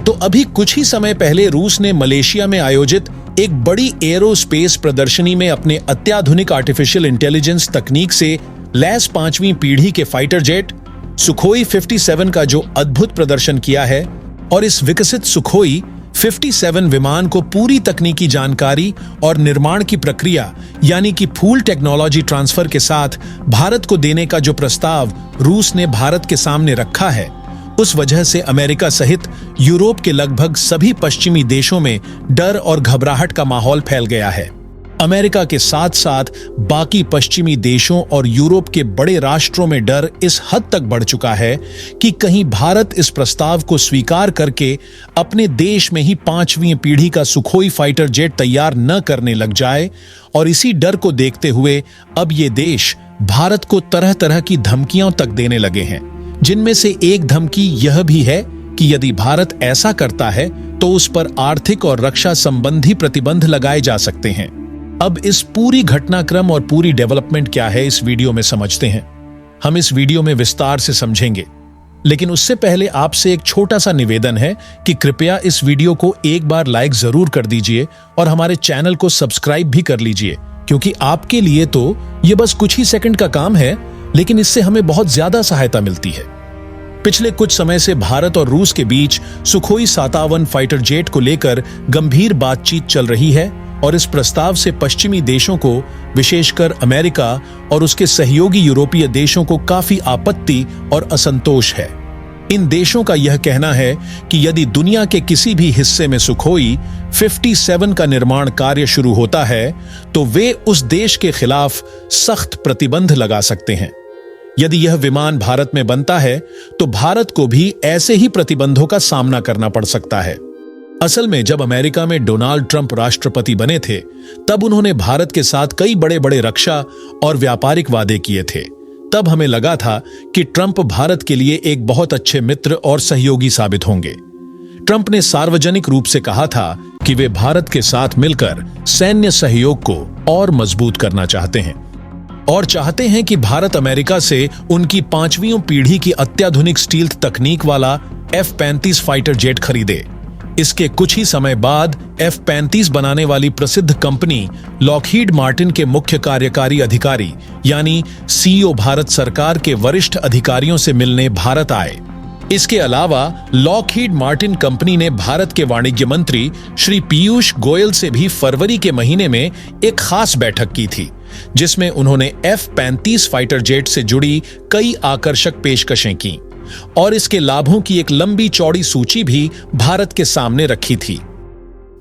तो अभी कुछ ही समय पहले रूस ने मलेशिया में आयोजित एक बड़ी एरोस्पेस प्रदर्शनी में अपने अत्याधुनिक आर्टिफिशियल इंटेलिजेंस तकनीक से लैस 5वीं पीढ़ी के फाइटर जेट सुखोई 57 का जो अद्भुत प्रदर्शन किया है, और इस विकसित सुखोई 57 विमान को पूरी तकनीकी जानकारी और निर्माण की प्रक्रिया यानी कि फुल टेक्नोलॉजी ट्रांसफर के साथ भारत को देने का जो प्रस्ताव रूस ने भारत के सामने रखा है, उस वजह से अमेरिका सहित यूरोप के लगभग सभी पश्चिमी देशों में डर और घबराहट का माहौल फैल गया है। अमेरिका के साथ साथ बाकी पश्चिमी देशों और यूरोप के बड़े राष्ट्रों में डर इस हद तक बढ़ चुका है कि कहीं भारत इस प्रस्ताव को स्वीकार करके अपने देश में ही 5वीं पीढ़ी का सुखोई फाइटर जेट तैयार न करने लग जाए। और इसी डर को देखते हुए अब ये देश भारत को तरह तरह की धमकियां तक देने लगे हैं, जिनमें से एक धमकी यह भी है कि यदि भारत ऐसा करता है तो उस पर आर्थिक और रक्षा संबंधी प्रतिबंध लगाए जा सकते हैं। अब इस पूरी घटनाक्रम और पूरी डेवलपमेंट क्या है, इस वीडियो में समझते हैं। हम इस वीडियो में विस्तार से समझेंगे, लेकिन उससे पहले आपसे एक छोटा सा निवेदन है कि कृपया इस वीडियो को एक बार लाइक जरूर कर दीजिए और हमारे चैनल को सब्सक्राइब भी कर लीजिए, क्योंकि आपके लिए तो ये बस कुछ ही सेकंड का काम है, लेकिन इससे हमें बहुत ज्यादा सहायता मिलती है। पिछले कुछ समय से भारत और रूस के बीच सुखोई 57 फाइटर जेट को लेकर गंभीर बातचीत चल रही है, और इस प्रस्ताव से पश्चिमी देशों को, विशेषकर अमेरिका और उसके सहयोगी यूरोपीय देशों को काफी आपत्ति और असंतोष है। इन देशों का यह कहना है कि यदि दुनिया के किसी भी हिस्से में सुखोई 57 का निर्माण कार्य शुरू होता है तो वे उस देश के खिलाफ सख्त प्रतिबंध लगा सकते हैं। यदि यह विमान भारत में बनता है तो भारत को भी ऐसे ही प्रतिबंधों का सामना करना पड़ सकता है। असल में जब अमेरिका में डोनाल्ड ट्रंप राष्ट्रपति बने थे, तब उन्होंने भारत के साथ कई बड़े बड़े रक्षा और व्यापारिक वादे किए थे। तब हमें लगा था कि ट्रंप भारत के लिए एक बहुत अच्छे मित्र और सहयोगी साबित होंगे। ट्रंप ने सार्वजनिक रूप से कहा था कि वे भारत के साथ मिलकर सैन्य सहयोग को और मजबूत करना चाहते हैं, और चाहते हैं कि भारत अमेरिका से उनकी 5वीं पीढ़ी की अत्याधुनिक स्टील्थ तकनीक वाला F-35 फाइटर जेट खरीदे। इसके कुछ ही समय बाद F-35 बनाने वाली प्रसिद्ध कंपनी लॉकहीड मार्टिन के मुख्य कार्यकारी अधिकारी यानी CEO भारत सरकार के वरिष्ठ अधिकारियों से मिलने भारत आए। इसके अलावा लॉकहीड मार्टिन कंपनी ने भारत के वाणिज्य मंत्री श्री पीयूष गोयल से भी फरवरी के महीने में एक खास बैठक की थी, जिसमें उन्होंने F-35 फाइटर जेट से जुड़ी कई आकर्षक पेशकशें की और इसके लाभों की एक लंबी चौड़ी सूची भी भारत के सामने रखी थी।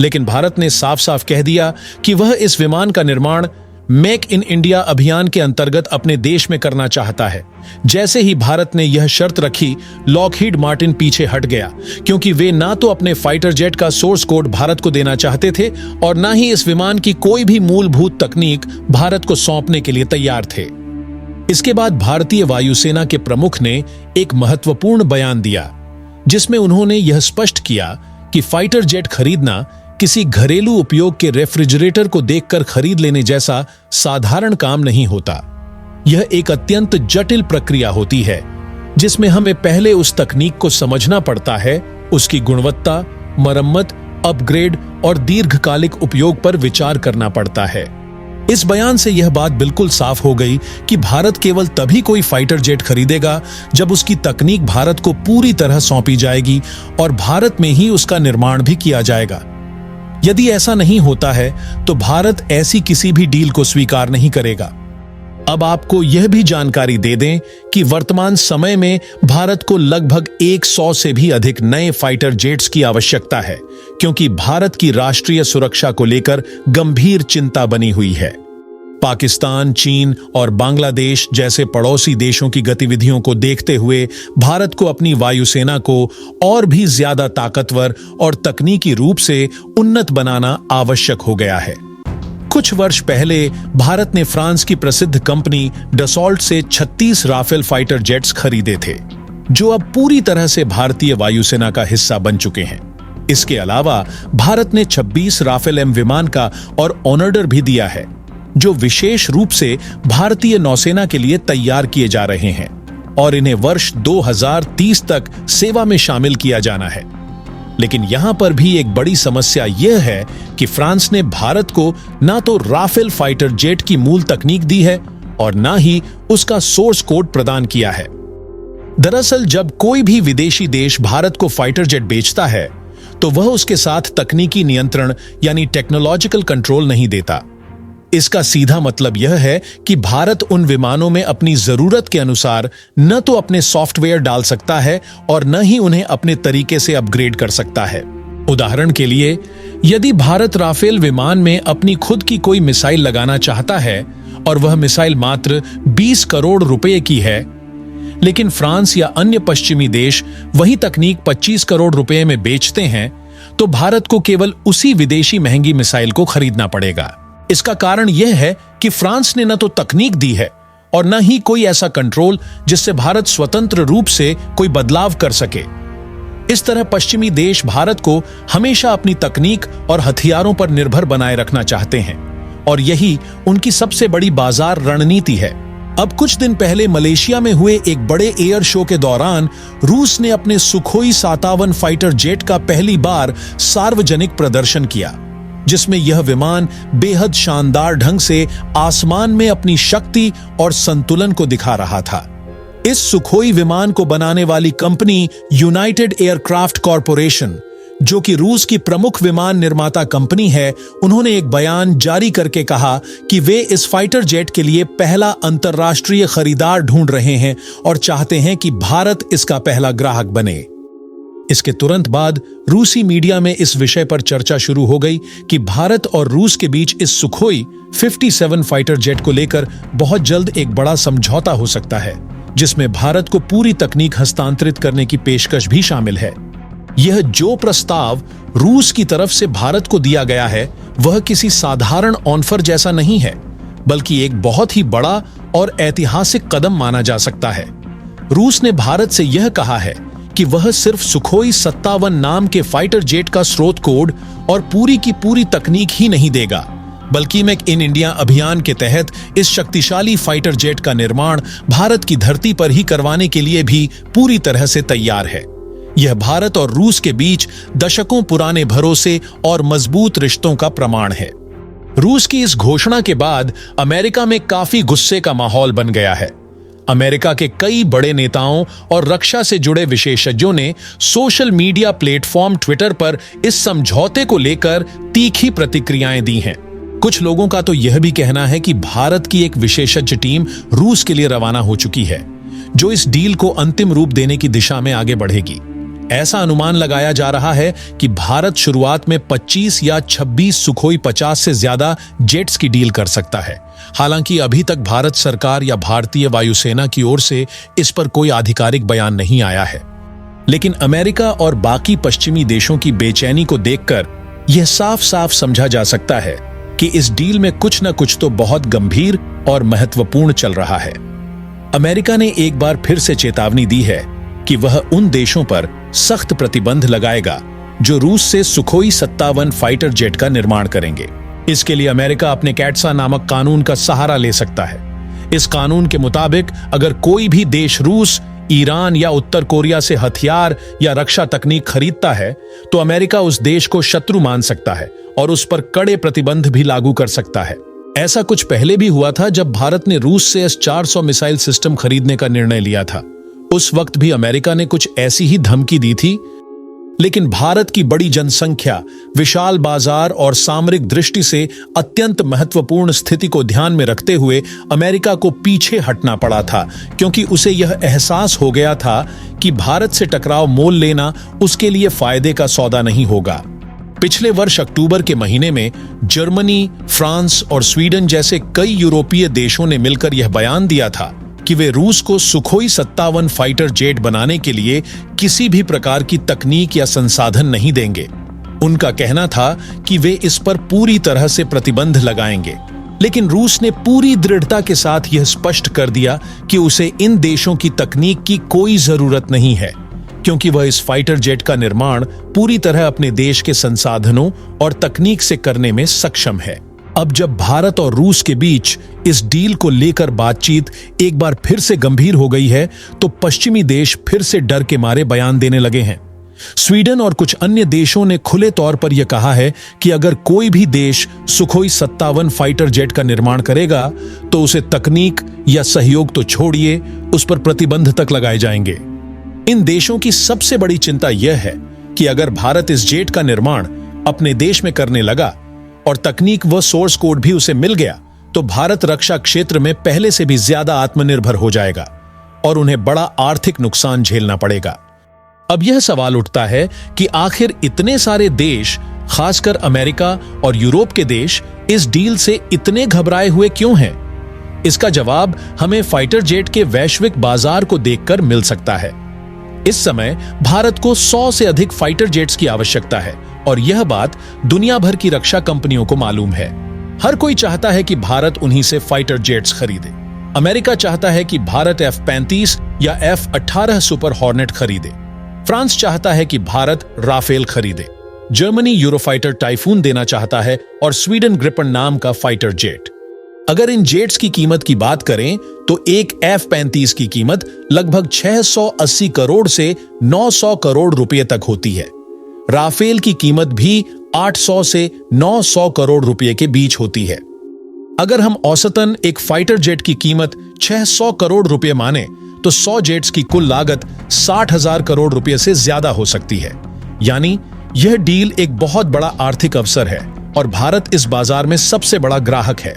लेकिन भारत ने साफ साफ कह दिया कि वह इस विमान का निर्माण मेक इन इंडिया अभियान के अंतर्गत अपने देश में करना चाहता है। जैसे ही भारत ने यह शर्त रखी, लॉकहीड मार्टिन पीछे हट गया, क्योंकि वे ना तो अपने फाइटर जेट का सोर्स कोड भारत को देना चाहते थे और ना ही इस विमान की कोई भी मूलभूत तकनीक भारत को सौंपने के लिए तैयार थे। इसके बाद भारतीय वायुसेना के प्रमुख ने एक महत्वपूर्ण बयान दिया, जिसमें उन्होंने यह स्पष्ट किया कि फाइटर जेट खरीदना किसी घरेलू उपयोग के रेफ्रिजरेटर को देखकर खरीद लेने जैसा साधारण काम नहीं होता। यह एक अत्यंत जटिल प्रक्रिया होती है, जिसमें हमें पहले उस तकनीक को समझना पड़ता है, उसकी गुणवत्ता, मरम्मत, अपग्रेड और दीर्घकालिक उपयोग पर विचार करना पड़ता है। इस बयान से यह बात बिल्कुल साफ हो गई कि भारत केवल तभी कोई फाइटर जेट खरीदेगा जब उसकी तकनीक भारत को पूरी तरह सौंपी जाएगी और भारत में ही उसका निर्माण भी किया जाएगा। यदि ऐसा नहीं होता है तो भारत ऐसी किसी भी डील को स्वीकार नहीं करेगा। अब आपको यह भी जानकारी दे दें कि वर्तमान समय में भारत को लगभग 100 से भी अधिक नए फाइटर जेट्स की आवश्यकता है, क्योंकि भारत की राष्ट्रीय सुरक्षा को लेकर गंभीर चिंता बनी हुई है। पाकिस्तान, चीन और बांग्लादेश जैसे पड़ोसी देशों की गतिविधियों को देखते हुए भारत को अपनी वायुसेना को और भी ज्यादा ताकतवर और तकनीकी रूप से उन्नत बनाना आवश्यक हो गया है। कुछ वर्ष पहले भारत ने फ्रांस की प्रसिद्ध कंपनी डसॉल्ट से 36 राफेल फाइटर जेट्स खरीदे थे, जो अब पूरी तरह से भारतीय वायुसेना का हिस्सा बन चुके हैं। इसके अलावा भारत ने 26 राफेल एम विमान का और ऑर्डर भी दिया है, जो विशेष रूप से भारतीय नौसेना के लिए तैयार किए जा रहे हैं और इन्हें वर्ष 2030 तक सेवा में शामिल किया जाना है। लेकिन यहां पर भी एक बड़ी समस्या यह है कि फ्रांस ने भारत को ना तो राफेल फाइटर जेट की मूल तकनीक दी है और ना ही उसका सोर्स कोड प्रदान किया है। दरअसल जब कोई भी विदेशी देश भारत को फाइटर जेट बेचता है तो वह उसके साथ तकनीकी नियंत्रण यानी टेक्नोलॉजिकल कंट्रोल नहीं देता। इसका सीधा मतलब यह है कि भारत उन विमानों में अपनी जरूरत के अनुसार न तो अपने सॉफ्टवेयर डाल सकता है और न ही उन्हें अपने तरीके से अपग्रेड कर सकता है। उदाहरण के लिए, यदि भारत राफेल विमान में अपनी खुद की कोई मिसाइल लगाना चाहता है और वह मिसाइल मात्र 20 करोड़ रुपए की है, लेकिन फ्रांस या अन्य पश्चिमी देश वही तकनीक 25 करोड़ रुपए में बेचते हैं, तो भारत को केवल उसी विदेशी महंगी मिसाइल को खरीदना पड़ेगा। इसका कारण यह है कि फ्रांस ने न तो तकनीक दी है और न ही कोई ऐसा कंट्रोल जिससे भारत स्वतंत्र रूप से कोई बदलाव कर सके। इस तरह पश्चिमी देश भारत को हमेशा अपनी तकनीक और हथियारों पर निर्भर बनाए रखना चाहते हैं और यही उनकी सबसे बड़ी बाजार रणनीति है। अब कुछ दिन पहले मलेशिया में हुए एक बड़े एयर शो के दौरान रूस ने अपने सुखोई 57 फाइटर जेट का पहली बार सार्वजनिक प्रदर्शन किया, जिसमें यह विमान बेहद शानदार ढंग से आसमान में अपनी शक्ति और संतुलन को दिखा रहा था। इस सुखोई विमान को बनाने वाली कंपनी यूनाइटेड एयरक्राफ्ट कॉरपोरेशन, जो कि रूस की प्रमुख विमान निर्माता कंपनी है, उन्होंने एक बयान जारी करके कहा कि वे इस फाइटर जेट के लिए पहला अंतर्राष्ट्रीय खरीदार ढूंढ रहे हैं और चाहते हैं कि भारत इसका पहला ग्राहक बने। इसके तुरंत बाद रूसी मीडिया में इस विषय पर चर्चा शुरू हो गई कि भारत और रूस के बीच इस सुखोई 57 फाइटर जेट को लेकर बहुत जल्द एक बड़ा समझौता हो सकता है, जिसमें भारत को पूरी तकनीक हस्तांतरित करने की पेशकश भी शामिल है। यह जो प्रस्ताव रूस की तरफ से भारत को दिया गया है वह किसी साधारण ऑफर जैसा नहीं है, बल्कि एक बहुत ही बड़ा और ऐतिहासिक कदम माना जा सकता है। रूस ने भारत से यह कहा है कि वह सिर्फ सुखोई 57 नाम के फाइटर जेट का स्रोत कोड और पूरी की पूरी तकनीक ही नहीं देगा, बल्कि मेक इन इंडिया अभियान के तहत इस शक्तिशाली फाइटर जेट का निर्माण भारत की धरती पर ही करवाने के लिए भी पूरी तरह से तैयार है। यह भारत और रूस के बीच दशकों पुराने भरोसे और मजबूत रिश्तों का प्रमाण है। रूस की इस घोषणा के बाद अमेरिका में काफी गुस्से का माहौल बन गया है। अमेरिका के कई बड़े नेताओं और रक्षा से जुड़े विशेषज्ञों ने सोशल मीडिया प्लेटफॉर्म ट्विटर पर इस समझौते को लेकर तीखी प्रतिक्रियाएं दी हैं। कुछ लोगों का तो यह भी कहना है कि भारत की एक विशेषज्ञ टीम रूस के लिए रवाना हो चुकी है, जो इस डील को अंतिम रूप देने की दिशा में आगे बढ़ेगी। ऐसा अनुमान लगाया जा रहा है कि भारत शुरुआत में 25 या 26 सुखोई 50 से ज्यादा जेट्स की डील कर सकता है। हालांकि अभी तक भारत सरकार या भारतीय वायुसेना की ओर से इस पर कोई आधिकारिक बयान नहीं आया है, लेकिन अमेरिका और बाकी पश्चिमी देशों की बेचैनी को देखकर यह साफ साफ समझा जा सकता है कि इस डील में कुछ न कुछ तो बहुत गंभीर और महत्वपूर्ण चल रहा है। अमेरिका ने एक बार फिर से चेतावनी दी है कि वह उन देशों पर सख्त प्रतिबंध लगाएगा जो रूस से सुखोई 57 फाइटर जेट का निर्माण करेंगे। इसके लिए अमेरिका अपने कैटसा नामक कानून का सहारा ले सकता है। इस कानून के मुताबिक अगर कोई भी देश रूस, ईरान या उत्तर कोरिया से हथियार या रक्षा तकनीक खरीदता है तो अमेरिका उस देश को शत्रु मान सकता है और उस पर कड़े प्रतिबंध भी लागू कर सकता है। ऐसा कुछ पहले भी हुआ था जब भारत ने रूस से S-400 मिसाइल सिस्टम खरीदने का निर्णय लिया था। उस वक्त भी अमेरिका ने कुछ ऐसी ही धमकी दी थी, लेकिन भारत की बड़ी जनसंख्या, विशाल बाजार और सामरिक दृष्टि से अत्यंत महत्वपूर्ण स्थिति को ध्यान में रखते हुए अमेरिका को पीछे हटना पड़ा था, क्योंकि उसे यह एहसास हो गया था कि भारत से टकराव मोल लेना उसके लिए फायदे का सौदा नहीं होगा। पिछले वर्ष अक्टूबर के महीने में जर्मनी, फ्रांस और स्वीडन जैसे कई यूरोपीय देशों ने मिलकर यह बयान दिया था कि वे रूस को सुखोई 57 फाइटर जेट बनाने के लिए किसी भी प्रकार की तकनीक या संसाधन नहीं देंगे। उनका कहना था कि वे इस पर पूरी तरह से प्रतिबंध लगाएंगे, लेकिन रूस ने पूरी दृढ़ता के साथ यह स्पष्ट कर दिया कि उसे इन देशों की तकनीक की कोई जरूरत नहीं है, क्योंकि वह इस फाइटर जेट का निर्माण पूरी तरह अपने देश के संसाधनों और तकनीक से करने में सक्षम है। अब जब भारत और रूस के बीच इस डील को लेकर बातचीत एक बार फिर से गंभीर हो गई है, तो पश्चिमी देश फिर से डर के मारे बयान देने लगे हैं। स्वीडन और कुछ अन्य देशों ने खुले तौर पर यह कहा है कि अगर कोई भी देश सुखोई 57 फाइटर जेट का निर्माण करेगा तो उसे तकनीक या सहयोग तो छोड़िए, उस पर प्रतिबंध तक लगाए जाएंगे। इन देशों की सबसे बड़ी चिंता यह है कि अगर भारत इस जेट का निर्माण अपने देश में करने लगा और तकनीक व सोर्स कोड भी उसे मिल गया तो भारत रक्षा क्षेत्र में पहले से भी ज्यादा आत्मनिर्भर हो जाएगा और उन्हें बड़ा आर्थिक नुकसान झेलना पड़ेगा। अब यह सवाल उठता है कि आखिर इतने सारे देश, खासकर अमेरिका और यूरोप के देश, इस डील से इतने घबराए हुए क्यों हैं? इसका जवाब हमें फाइटर जेट के वैश्विक बाजार को देखकर मिल सकता है। इस समय भारत को 100 से अधिक फाइटर जेट्स की आवश्यकता है और यह बात दुनिया भर की रक्षा कंपनियों को मालूम है। हर कोई चाहता है कि भारत उन्हीं से फाइटर जेट्स खरीदे। अमेरिका चाहता है कि भारत F-35 या F-18 सुपर हॉर्नेट खरीदे। फ्रांस चाहता है कि भारत राफेल खरीदे। जर्मनी यूरोफाइटर टाइफून देना चाहता है और स्वीडन ग्रिपन नाम का फाइटर जेट। अगर इन जेट्स की कीमत की बात करें तो एक F-35 की कीमत लगभग 680 करोड़ से 900 करोड़ रुपए तक होती है। राफेल की कीमत भी 800 से 900 करोड़ रुपए के बीच होती है। अगर हम औसतन एक फाइटर जेट की कीमत 600 करोड़ रुपए माने तो 100 जेट्स की कुल लागत 60,000 करोड़ रुपए से ज्यादा हो सकती है। यानी यह डील एक बहुत बड़ा आर्थिक अवसर है और भारत इस बाजार में सबसे बड़ा ग्राहक है।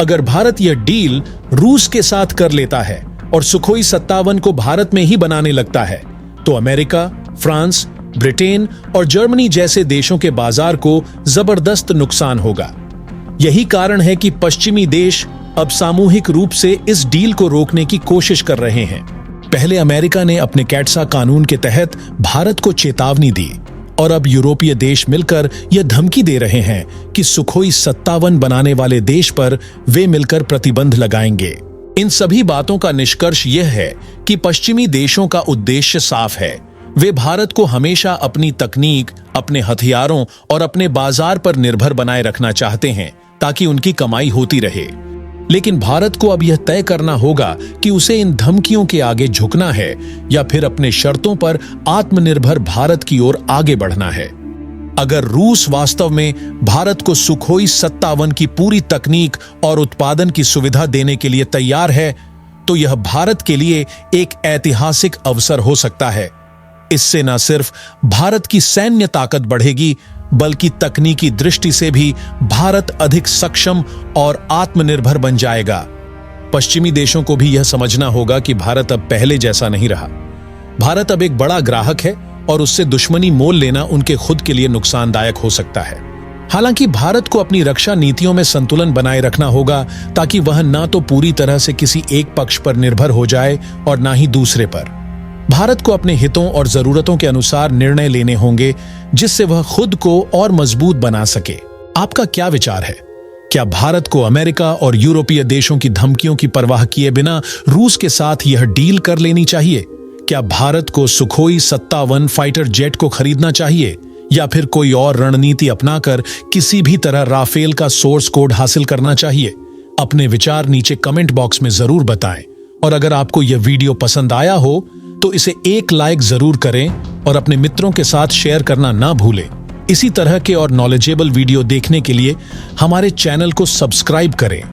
अगर भारत यह डील रूस के साथ कर लेता है और सुखोई 57 को भारत में ही बनाने लगता है तो अमेरिका, फ्रांस, ब्रिटेन और जर्मनी जैसे देशों के बाजार को जबरदस्त नुकसान होगा। यही कारण है कि पश्चिमी देश अब सामूहिक रूप से इस डील को रोकने की कोशिश कर रहे हैं। पहले अमेरिका ने अपने कैट्सा कानून के तहत भारत को चेतावनी दी और अब यूरोपीय देश मिलकर यह धमकी दे रहे हैं कि सुखोई 57 बनाने वाले देश पर वे मिलकर प्रतिबंध लगाएंगे। इन सभी बातों का निष्कर्ष यह है कि पश्चिमी देशों का उद्देश्य साफ है। वे भारत को हमेशा अपनी तकनीक, अपने हथियारों और अपने बाजार पर निर्भर बनाए रखना चाहते हैं ताकि उनकी कमाई होती रहे। लेकिन भारत को अब यह तय करना होगा कि उसे इन धमकियों के आगे झुकना है या फिर अपने शर्तों पर आत्मनिर्भर भारत की ओर आगे बढ़ना है। अगर रूस वास्तव में भारत को सुखोई 57 की पूरी तकनीक और उत्पादन की सुविधा देने के लिए तैयार है तो यह भारत के लिए एक ऐतिहासिक अवसर हो सकता है। इससे न सिर्फ भारत की सैन्य ताकत बढ़ेगी बल्कि तकनीकी दृष्टि से भी भारत अधिक सक्षम और आत्मनिर्भर बन जाएगा। पश्चिमी देशों को भी यह समझना होगा कि भारत अब पहले जैसा नहीं रहा। भारत अब एक बड़ा ग्राहक है और उससे दुश्मनी मोल लेना उनके खुद के लिए नुकसानदायक हो सकता है। हालांकि भारत को अपनी रक्षा नीतियों में संतुलन बनाए रखना होगा ताकि वह न तो पूरी तरह से किसी एक पक्ष पर निर्भर हो जाए और न ही दूसरे पर। भारत को अपने हितों और जरूरतों के अनुसार निर्णय लेने होंगे जिससे वह खुद को और मजबूत बना सके। आपका क्या विचार है? क्या भारत को अमेरिका और यूरोपीय देशों की धमकियों की परवाह किए बिना रूस के साथ यह डील कर लेनी चाहिए? क्या भारत को सुखोई 57 फाइटर जेट को खरीदना चाहिए या फिर कोई और रणनीति अपनाकर किसी भी तरह राफेल का सोर्स कोड हासिल करना चाहिए? अपने विचार नीचे कमेंट बॉक्स में जरूर बताएं और अगर आपको यह वीडियो पसंद आया हो तो इसे एक लाइक जरूर करें और अपने मित्रों के साथ शेयर करना ना भूलें। इसी तरह के और नॉलेजेबल वीडियो देखने के लिए हमारे चैनल को सब्सक्राइब करें।